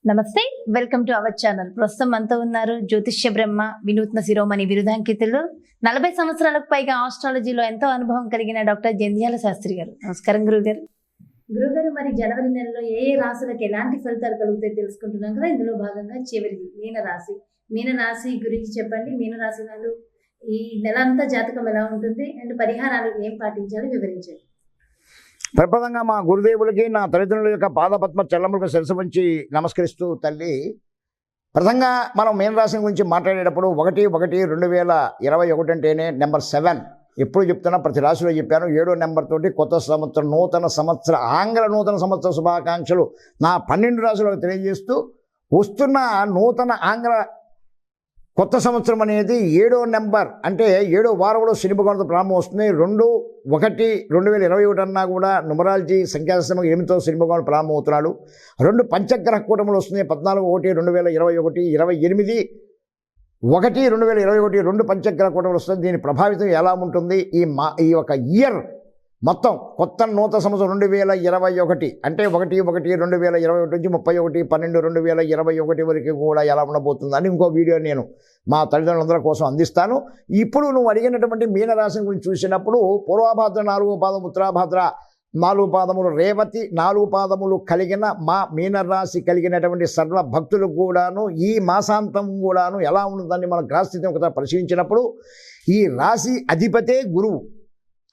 నమస్తే, welcome to our channel. ప్రస్తుతం మనతో ఉన్నారు జ్యోతిష్య బ్రహ్మ, వినూత్న శిరోమణి బిరుదాంకితులు, 40 సంవత్సరాలకు పైగా ఆస్ట్రాలజీలో ఎంతో అనుభవం కలిగిన డాక్టర్ జంధ్యాల శాస్త్రి గారు. నమస్కారం గురుగారు. గురుగారు, మరి జనవరి నెలలో ఏ ఏ రాశులకు ఎలాంటి ఫలితాలు కలుగుతాయి తెలుసుకుంటున్నాం కదా. ఇందులో భాగంగా చివరిది మీనరాశి గురించి చెప్పండి. మీనరాశి వాళ్ళు ఈ నెల అంతా జాతకం ఎలా ఉంటుంది అండ్ పరిహారాలు ఏం పాటించాలి వివరించండి. ప్రప్రదంగా మా గురుదేవులకి నా తల్లిదండ్రుల యొక్క పాదపద్మ చల్లములకు శిరసు వంచి నమస్కరిస్తూ తల్లి, ప్రథంగా మనం మీనరాశి గురించి మాట్లాడేటప్పుడు 1/1/2021 అంటేనే నెంబర్ 7 ఎప్పుడు చెప్తున్నా, ప్రతి రాశిలో చెప్పాను. 7వ నెంబర్ తోటి కొత్త సంవత్సరం, నూతన సంవత్సర ఆంగ్ల నూతన సంవత్సర శుభాకాంక్షలు నా 12 రాశులకు తెలియజేస్తూ, వస్తున్న నూతన ఆంగ్ల కొత్త సంవత్సరం అనేది 7వ నెంబర్ అంటే 7వ వారంలో శని భగవానుడితో ప్రారంభం వస్తుంది. 2/1/2021 అన్నా కూడా న్యూమరాలజీ సంఖ్యాశాస్త్రం 8తో శని భగవానుడు ప్రారంభం అవుతున్నాడు. 2 పంచగ్రహ కూటములు వస్తున్నాయి. 14/1/2021, 28/1/2021 2 పంచగ్రహ కూటములు వస్తుంది. దీని ప్రభావితం ఎలా ఉంటుంది? ఈ ఒక ఇయర్ మొత్తం కొత్త నూతన సంవత్సరం 2021 అంటే 1/1/2021 నుంచి 31/12/2021 వరకు కూడా ఎలా ఉండబోతుందని ఇంకో వీడియో నేను మా తల్లిదండ్రులందరి కోసం అందిస్తాను. ఇప్పుడు నువ్వు అడిగినటువంటి మీనరాశి గురించి చూసినప్పుడు పూర్వాభాద్ర 4వ పాదం, ఉత్తరాభాద్ర 4 పాదములు, రేవతి 4 పాదములు కలిగిన మా మీనరాశి కలిగినటువంటి సర్వ భక్తులకు కూడాను ఈ మాసాంతం కూడాను ఎలా ఉంటుందని మనం గ్రహస్థితిని ఒకసారి పరిశీలించినప్పుడు, ఈ రాశి అధిపతే గురువు.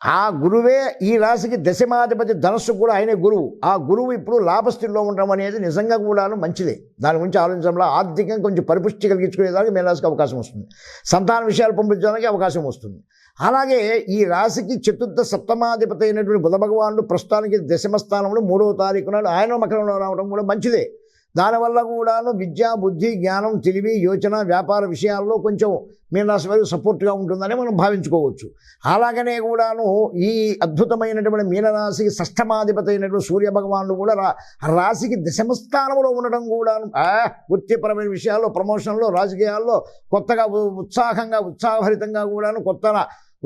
ఆ గురువే ఈ రాశికి దశమాధిపతి, ధనస్సు కూడా ఆయనే గురువు. ఆ గురువు ఇప్పుడు లాభస్థితిలో ఉండడం అనేది నిజంగా కూడాను మంచిదే. దాని గురించి ఆలోచించడంలో ఆర్థికంగా కొంచెం పరిపుష్టి కలిగించుకునేదానికి మీనరాశికి అవకాశం వస్తుంది. సంతాన విషయాలు పంపించడానికి అవకాశం వస్తుంది. అలాగే ఈ రాశికి చతుర్థ సప్తమాధిపతి అయినటువంటి బుధ భగవానుడు ప్రస్తుతానికి దశమ స్థానంలో 3వ తారీఖు నాడు ఆయన మకరంలో రావడం కూడా మంచిదే. దానివల్ల కూడాను విద్య, బుద్ధి, జ్ఞానం, తెలివి, యోచన, వ్యాపార విషయాల్లో కొంచెం మీనరాశి వారికి సపోర్ట్గా ఉంటుందని మనం భావించుకోవచ్చు. అలాగనే కూడాను ఈ అద్భుతమైనటువంటి మీనరాశికి షష్ఠమాధిపతి అయినటువంటి సూర్య భగవానుడు కూడా రాశికి దశమ స్థానంలో ఉండడం కూడాను వృత్తిపరమైన విషయాల్లో, ప్రమోషన్లో, రాజకీయాల్లో కొత్తగా ఉత్సాహభరితంగా కూడాను కొత్త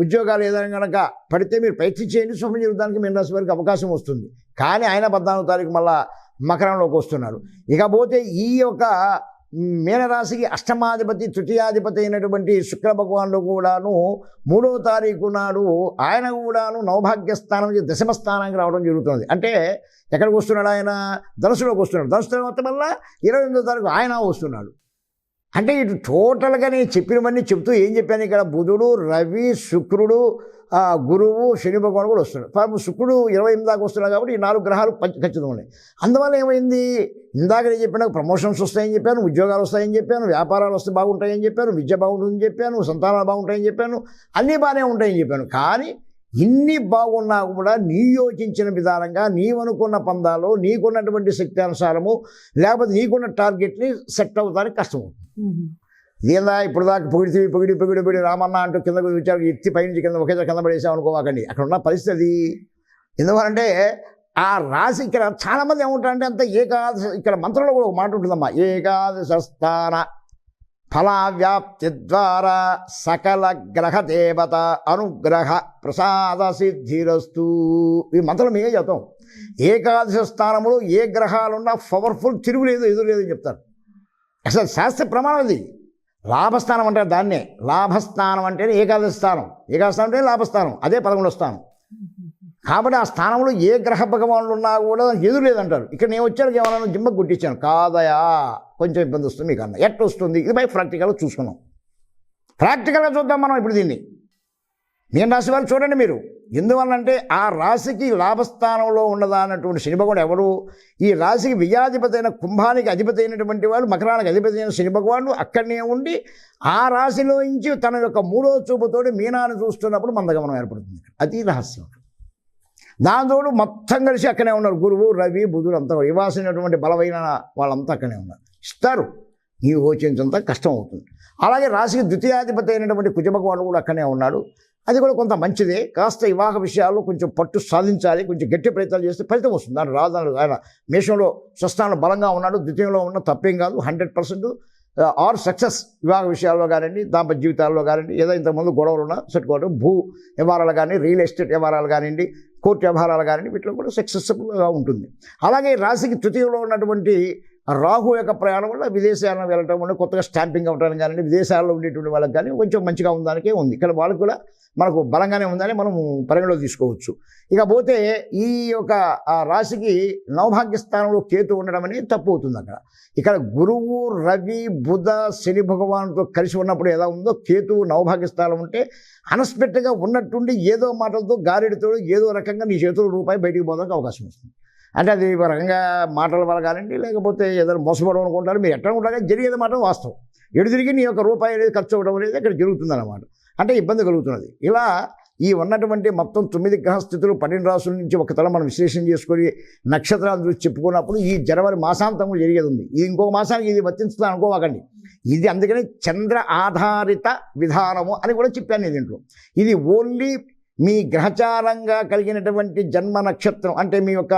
ఉద్యోగాలు ఏదైనా కనుక పడితే మీరు ప్రయత్నించేయండి, శుభం జరగడానికి మీనరాశి వారికి అవకాశం వస్తుంది. కానీ ఆయన 14వ తారీఖు మళ్ళా మకరంలోకి వస్తున్నాడు. ఇకపోతే ఈ యొక్క మీనరాశికి అష్టమాధిపతి, తృతీయాధిపతి అయినటువంటి శుక్ర భగవానుడు కూడాను 3వ తారీఖు నాడు ఆయన కూడాను నవభాగ్యస్థానం నుంచి దశమ స్థానానికి రావడం జరుగుతుంది. అంటే ఎక్కడికి వస్తున్నాడు? ఆయన ధనుసులోకి వస్తున్నాడు. ధనుసు తర్వాత వల్ల 28వ తారీఖు ఆయన వస్తున్నాడు. అంటే ఇటు టోటల్గా నేను చెప్పినవన్నీ చెప్తూ ఏం చెప్పాను ఇక్కడ? బుధుడు, రవి, శుక్రుడు, గురువు, శని భగవాన్ కూడా వస్తున్నాడు. శుక్రుడు 28 దాకా వస్తున్నాడు కాబట్టి ఈ 4 గ్రహాలు ఖచ్చితంగా ఉన్నాయి. అందువల్ల ఏమైంది? ఇందాక నేను చెప్పిన ప్రమోషన్స్ వస్తాయని చెప్పాను, ఉద్యోగాలు వస్తాయని చెప్పాను, వ్యాపారాలు వస్తే బాగుంటాయని చెప్పాను, విద్య బాగుంటుందని చెప్పాను, సంతానాలు బాగుంటాయని చెప్పాను, అన్నీ బాగానే ఉంటాయని చెప్పాను. కానీ ఇన్ని బాగున్నా కూడా నీ యోచించిన విధానంగా, నీవనుకున్న పందాలు, నీకున్నటువంటి శక్తి అనుసారము, లేకపోతే నీకున్న టార్గెట్ని సెట్ అవుతానికి కష్టమవుతుంది. ఇదేందా ఇప్పుడు దాకా పొగిడి రామన్న అంటూ కిందకు విచారు ఎత్తి పైనుంచి కింద ఒకే కింద పడేసాం అనుకోవాకండి. అక్కడ ఉన్న పరిస్థితి ఎందుకంటే ఆ రాశి ఇక్కడ చాలామంది ఏముంటారంటే అంత ఏకాదశి, ఇక్కడ మంత్రంలో కూడా ఒక మాట ఉంటుందమ్మా, ఏకాదశ స్థాన ఫలావ్యాప్తి ద్వారా సకల గ్రహ దేవత అనుగ్రహ ప్రసాద సిద్ధిరస్తు. ఈ మంత్రం మేమే చెప్తాం. ఏకాదశ స్థానంలో ఏ గ్రహాలున్నా పవర్ఫుల్, తిరుగులేదు, ఎదురులేదని చెప్తారు. అసలు శాస్త్ర ప్రమాణం ఇది. లాభస్థానం అంటారు దాన్నే. లాభస్థానం అంటేనే ఏకాదశి స్థానం. ఏకాదశి స్థానం అంటే లాభస్థానం, అదే 11వ స్థానం. కాబట్టి ఆ స్థానంలో ఏ గ్రహ భగవానులు ఉన్నా కూడా ఎదురు లేదంటారు. ఇక్కడ నేను వచ్చాను ఏమన్నా జిమ్మకు గుట్టించాను కాదయా, కొంచెం ఇబ్బంది వస్తుంది మీకు అన్న. ఎట్లా వస్తుంది? ఇది బై ప్రాక్టికల్గా చూసుకున్నాం. ప్రాక్టికల్గా చూద్దాం మనం ఇప్పుడు దీన్ని. మీన రాశి వారు చూడండి మీరు. ఎందువల్లంటే ఆ రాశికి లాభస్థానంలో ఉన్నదన్నటువంటి శని భగవానుడు ఎవరు? ఈ రాశికి వ్యయాధిపతి అయిన కుంభానికి అధిపతి అయినటువంటి వాడు, మకరానికి అధిపతి అయిన శని భగవానుడు అక్కడనే ఉండి ఆ రాశిలో నుంచి తన యొక్క 3వ చూపుతోటి మీనాన్ని చూస్తున్నప్పుడు మందగమనం ఏర్పడుతుంది. అది రహస్యం. దాంతోడు మొత్తం కలిసి అక్కడే ఉన్నారు. గురువు, రవి, బుధుడు అంతా ఇవ్వాల్సినటువంటి బలమైన వాళ్ళంతా అక్కడే ఉన్నారు. ఇస్తారు, నీవు యోచించంత కష్టం అవుతుంది. అలాగే రాశికి ద్వితీయాధిపతి అయినటువంటి కుజ భగవానుడు కూడా అక్కడే ఉన్నాడు. అది కూడా కొంత మంచిదే. కాస్త వివాహ విషయాల్లో కొంచెం పట్టు సాధించాలి, కొంచెం గట్టి ప్రయత్నాలు చేస్తే ఫలితం వస్తుంది. దాని రాజధాని ఆయన మేషంలో స్వస్థానంలో బలంగా ఉన్నాడు, ద్వితీయంలో ఉన్న తప్పేం కాదు. 100% ఆర్ సక్సెస్. వివాహ విషయాల్లో కానివ్వండి, దాంపత్య జీవితాల్లో కానివ్వండి, ఏదో ఇంతకుముందు గొడవలు ఉన్నా సెట్టుకోవడం, భూ వ్యవహారాలు కానీ, రియల్ ఎస్టేట్ వ్యవహారాలు కానివ్వండి, కోర్టు వ్యవహారాలు కానివ్వండి, వీటిలో కూడా సక్సెస్ఫుల్గా ఉంటుంది. అలాగే రాశికి తృతీయంలో ఉన్నటువంటి రాహు యొక్క ప్రయాణం వల్ల విదేశాలను వెళ్ళటం వల్ల కొత్తగా స్టాంపింగ్ అవ్వడం కానీ విదేశాల్లో ఉండేటువంటి వాళ్ళకి కానీ కొంచెం మంచిగా ఉందానికే ఉంది. ఇక్కడ వాళ్ళకి కూడా మనకు బలంగానే ఉందని మనం పరిగణలో తీసుకోవచ్చు. ఇకపోతే ఈ యొక్క రాశికి నవభాగ్య స్థానంలో కేతు ఉండడం అనేది తప్పు అవుతుంది. ఇక్కడ గురువు, రవి, బుధ, శని భగవానుతో కలిసి ఉన్నప్పుడు ఎలా ఉందో కేతువు నవభాగ్య స్థానం ఉంటే అన్ఎక్స్పెక్టెడ్గా ఉన్నట్టుండి ఏదో మాటలతో గారెడితో ఏదో రకంగా నీ చేతులు రూపాయి బయటికి పోవడానికి అవకాశం వస్తుంది. అంటే అది ఒక రకంగా మాటల వల్ల కానివ్వండి, లేకపోతే ఏదైనా మోసపోవడం అనుకుంటారు, మీరు ఎట్లా ఉంటారో జరిగేది మాట వాస్తవం. ఎడు తిరిగి నీ యొక్క రూపాయి అనేది ఖర్చు అవ్వడం అనేది ఇక్కడ జరుగుతుంది అన్నమాట. అంటే ఇబ్బంది కలుగుతున్నది. ఇలా ఈ ఉన్నటువంటి మొత్తం 9 గ్రహ స్థితులు 12 రాసుల నుంచి ఒక తల మనం విశ్లేషణ చేసుకొని నక్షత్రాల గురించి చెప్పుకున్నప్పుడు ఈ జనవరి మాసాంతం జరిగేది ఉంది. ఇది ఇంకొక మాసానికి ఇది వర్తించుతుంది అనుకోవాకండి. ఇది అందుకని చంద్ర ఆధారిత విధానము అని కూడా చెప్పాను దీంట్లో. ఇది ఓన్లీ మీ గ్రహచారంగా కలిగినటువంటి జన్మ నక్షత్రం, అంటే మీ యొక్క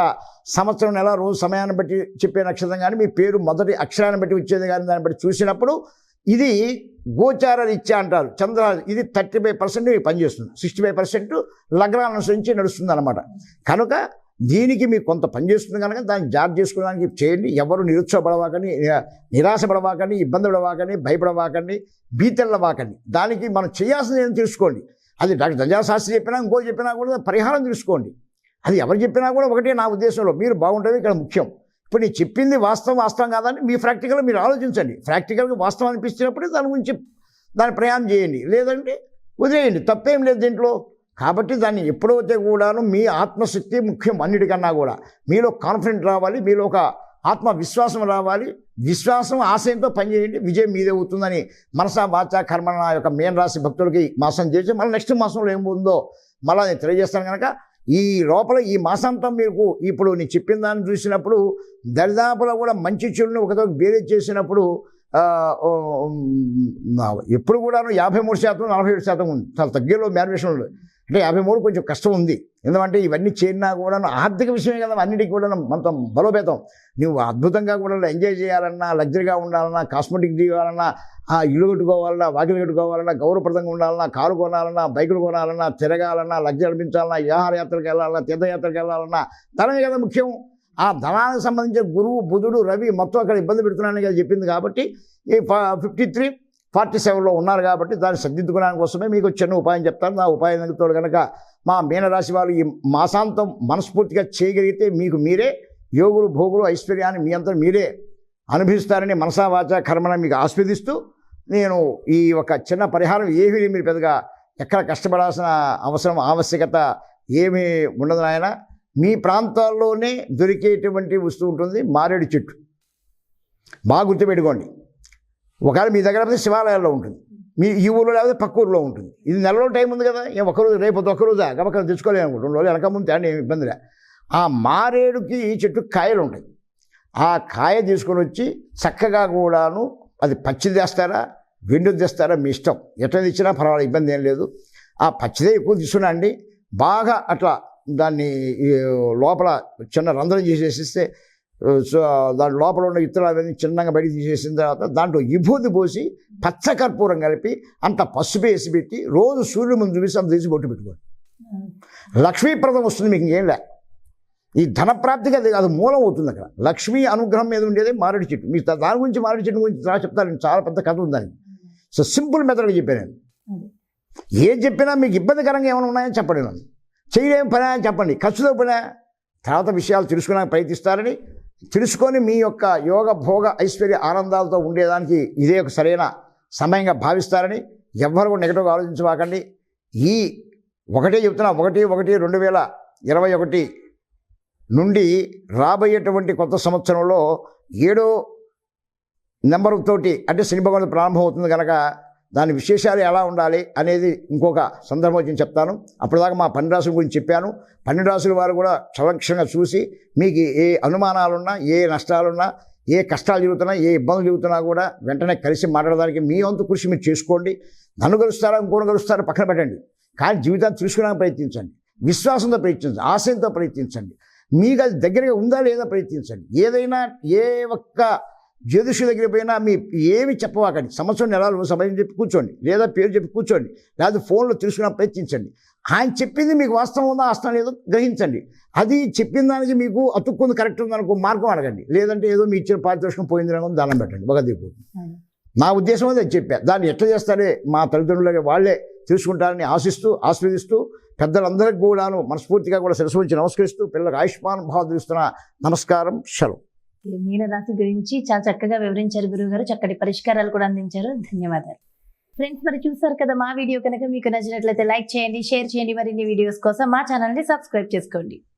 సంవత్సరం, నెల, రోజు, సమయాన్ని బట్టి చెప్పే నక్షత్రం కానీ మీ పేరు మొదటి అక్షరాన్ని బట్టి వచ్చేది కానీ దాన్ని బట్టి చూసినప్పుడు ఇది గోచార రీత్యా అంటారు. చంద్ర ఇది 35% పనిచేస్తుంది, 65% లగ్నాన్ని అనుసరించి నడుస్తుంది అనమాట. కనుక దీనికి మీకు కొంత పనిచేస్తుంది కనుక దాన్ని జాగ్రత్త చేసుకోవడానికి చేయండి. ఎవరు నిరుత్సాహపడవాకండి, నిరాశపడవాకండి, ఇబ్బంది పడవాకండి, భయపడవాకండి, భీతెళ్ళవాకండి. దానికి మనం చేయాల్సింది ఏం తెలుసుకోండి. అది డాక్టర్ దంజాల శాస్త్రి చెప్పినా ఇంకోటి చెప్పినా కూడా పరిహారం తెలుసుకోండి. అది ఎవరు చెప్పినా కూడా ఒకటే నా ఉద్దేశంలో మీరు బాగుంటుంది ఇక్కడ ముఖ్యం. ఇప్పుడు నేను చెప్పింది వాస్తవం కాదని మీ ప్రాక్టికల్గా మీరు ఆలోచించండి. ప్రాక్టికల్గా వాస్తవం అనిపించినప్పుడే దాని గురించి దాని ప్రయాణం చేయండి, లేదంటే వదిలేయండి, తప్పేం లేదు దీంట్లో. కాబట్టి దాన్ని ఎప్పుడైతే కూడాను మీ ఆత్మశక్తి ముఖ్యం అన్నిటికన్నా కూడా. మీలో కాన్ఫిడెంట్ రావాలి, మీలో ఒక ఆత్మవిశ్వాసం రావాలి. విశ్వాసం ఆశయంతో పనిచేయండి, విజయం మీదే అవుతుందని మనసా వాచా కర్మణ నా యొక్క మేన రాశి భక్తులకి మాసం చేసి మళ్ళీ నెక్స్ట్ మాసంలో ఏముందో మళ్ళీ నేను తెలియజేస్తాను. కనుక ఈ లోపల ఈ మాసాంతం మీకు ఇప్పుడు నేను చెప్పిన దాన్ని చూసినప్పుడు దరిదాపులో కూడా మంచి చెడుని ఒకతో వేరే చేసినప్పుడు ఎప్పుడు కూడాను 53%, 47% ఉంది. చాలా తగ్గేలో మ్యానువేషన్ ఉంది. అంటే 53 కొంచెం కష్టం ఉంది. ఎందుకంటే ఇవన్నీ చేరినా కూడా ఆర్థిక విషయమే కదా, అన్నిటికీ కూడా మొత్తం బలోపేతం. నువ్వు అద్భుతంగా కూడా ఎంజాయ్ చేయాలన్నా, లగ్జరీగా ఉండాలన్నా, కాస్మెటిక్ చేయాలన్నా, ఇల్లు కట్టుకోవాలన్నా, వాకిలు కట్టుకోవాలన్నా, గౌరవప్రదంగా ఉండాలన్నా, కారు కొనాలన్నా, బైకులు కొనాలన్నా, తిరగాలన్నా, లగ్జరీ అనిపించాలన్నా, విహారయాత్రకు వెళ్ళాలన్నా, తీర్థయాత్రకు వెళ్ళాలన్నా ధనమే కదా ముఖ్యం. ఆ ధనానికి సంబంధించిన గురువు, బుధుడు, రవి మొత్తం అక్కడ ఇబ్బంది పెడుతున్నానని కదా చెప్పింది. కాబట్టి ఈ 53, 47లో ఉన్నారు కాబట్టి దాన్ని సర్దిద్దుకోవడానికి కోసమే మీకు చిన్న ఉపాయం చెప్తాను. ఆ ఉపాయంతో కనుక మా మీనరాశి వాళ్ళు ఈ మాసాంతం మనస్ఫూర్తిగా చేయగలిగితే మీకు మీరే యోగులు, భోగులు, ఐశ్వర్యాన్ని మీ అంతా మీరే అనుభవిస్తారని మనసా వాచా కర్మణ మీకు ఆస్వాదిస్తూ నేను ఈ ఒక చిన్న పరిహారం ఏమీ మీరు పెద్దగా ఎక్కడ కష్టపడాల్సిన అవసరం, ఆవశ్యకత ఏమీ ఉండదు నాయన. మీ ప్రాంతాల్లోనే దొరికేటువంటి వస్తువు ఉంటుంది, మారేడు చెట్టు. బాగా గుర్తుపెట్టుకోండి. ఒకవేళ మీ దగ్గర పోతే శివాలయాల్లో ఉంటుంది, మీ ఈ ఊళ్ళో లేకపోతే పక్క ఊళ్ళో ఉంటుంది. ఇది నెల రోజులు టైం ఉంది కదా, ఏం ఒకరోజు రేపు ఒక్కరోజా గబక్క తెచ్చుకోలేము అనుకుంటు 2 రోజులు వెనక ముందు తేండి, ఏమి ఇబ్బందిలే. ఆ మారేడుకి ఈ చెట్టు కాయలు ఉంటాయి. ఆ కాయ తీసుకొని వచ్చి చక్కగా కూడాను అది పచ్చిది తెస్తారా, వెండిది తెస్తారా మీ ఇష్టం, ఎట్లా తెచ్చినా పర్వాలేదు, ఇబ్బంది ఏం లేదు. ఆ పచ్చిదే ఎక్కువ తీసుకున్నాండి. బాగా అట్లా దాన్ని లోపల చిన్న రంధ్రం చేసేసిస్తే దాని లోపల ఉన్న ఇత్తనాలు అవన్నీ చిన్నగా బయట తీసేసిన తర్వాత దాంట్లో విభూతి పోసి పచ్చకర్పూరం కలిపి అంత పసుపు వేసి పెట్టి రోజు సూర్యుడు ముందు చూసి అంత తీసి బొట్టు పెట్టుకోండి. లక్ష్మీప్రదం వస్తుంది మీకు. ఇంకేం లే, ఈ ధనప్రాప్తికి అది మూలం అవుతుంది. అక్కడ లక్ష్మీ అనుగ్రహం మీద ఉండేది మారేడు చెట్టు. మీకు దాని గురించి మారేడు చెట్టు గురించి చెప్తాను, చాలా పెద్ద కథ ఉందని. సో సింపుల్ మెథడ్గా చెప్పాను నేను. ఏం చెప్పినా మీకు ఇబ్బందికరంగా ఏమైనా ఉన్నాయని చెప్పండి, నన్ను చేయలేం పని అని చెప్పండి, ఖర్చుతో పని. తర్వాత విషయాలు తెలుసుకోవడానికి ప్రయత్నిస్తారని తెలుసుకొని మీ యొక్క యోగ భోగ ఐశ్వర్య ఆనందాలతో ఉండేదానికి ఇదే ఒక సరైన సమయంగా భావిస్తారని ఎవ్వరు కూడా నెగటివ్గా ఆలోచించవాకండి. ఈ ఒకటే చెప్తున్నా, 1/1/2021 నుండి రాబోయేటువంటి కొత్త సంవత్సరంలో 7వ నెంబర్ తోటి అంటే శని భగవానుడు ప్రారంభం అవుతుంది కనుక దాని విశేషాలు ఎలా ఉండాలి అనేది ఇంకొక సందర్భం వచ్చి చెప్తాను. అప్పటిదాకా మా 12 రాసుల గురించి చెప్పాను. 12 రాసుల వారు కూడా సలక్షణంగా చూసి మీకు ఏ అనుమానాలున్నా, ఏ నష్టాలున్నా, ఏ కష్టాలు జరుగుతున్నా, ఏ ఇబ్బందులు జరుగుతున్నా కూడా వెంటనే కలిసి మాట్లాడడానికి మీ వంతు కృషి మీరు చేసుకోండి. నన్ను కలుస్తారా, ఇంకోటి కలుస్తారా పక్కన పెట్టండి. కానీ జీవితాన్ని చూసుకోవడానికి ప్రయత్నించండి, విశ్వాసంతో ప్రయత్నించండి, ఆశయంతో ప్రయత్నించండి. మీకు అది దగ్గరగా ఉందా లేదా ప్రయత్నించండి. ఏదైనా ఏ ఒక్క జ్యోతిషు దగ్గర పోయినా మీ ఏమి చెప్పవాకండి. సంవత్సరం నెలలు సమయం చెప్పి కూర్చోండి, లేదా పేరు చెప్పి కూర్చోండి, లేదా ఫోన్లో తెలుసుకున్న ప్రయత్నించండి. ఆయన చెప్పింది మీకు వాస్తవం ఉందా వాస్తవం లేదో గ్రహించండి. అది చెప్పిన దానికి మీకు అతుక్కుంది కరెక్ట్ ఉందనుకో మార్గం అడగండి. లేదంటే ఏదో మీ ఇచ్చిన పారితోషికం పోయింది అనుకుని దానం పెట్టండి, భగవద్గీత. నా ఉద్దేశం అది చెప్పా. దాన్ని ఎట్లా చేస్తారే మా తల్లిదండ్రులకి వాళ్ళే తెలుసుకుంటారని ఆశిస్తూ ఆస్వాదిస్తూ పెద్దలందరికీ కూడాను మనస్ఫూర్తిగా కూడా శిరస్సు ఉంచి నమస్కరిస్తూ పిల్లలకు ఆయుష్మాన్ భావదిస్తున్న నమస్కారం. సెలవు. మీనరాశి గురించి చాలా చక్కగా వివరించారు గురువు గారు, చక్కటి పరిష్కారాలు కూడా అందించారు. ధన్యవాదాలు. ఫ్రెండ్స్, మరి చూసారు కదా, మా వీడియో కనుక మీకు నచ్చినట్లయితే లైక్ చేయండి, షేర్ చేయండి. మరిన్ని వీడియోస్ కోసం మా ఛానల్ని సబ్స్క్రైబ్ చేసుకోండి.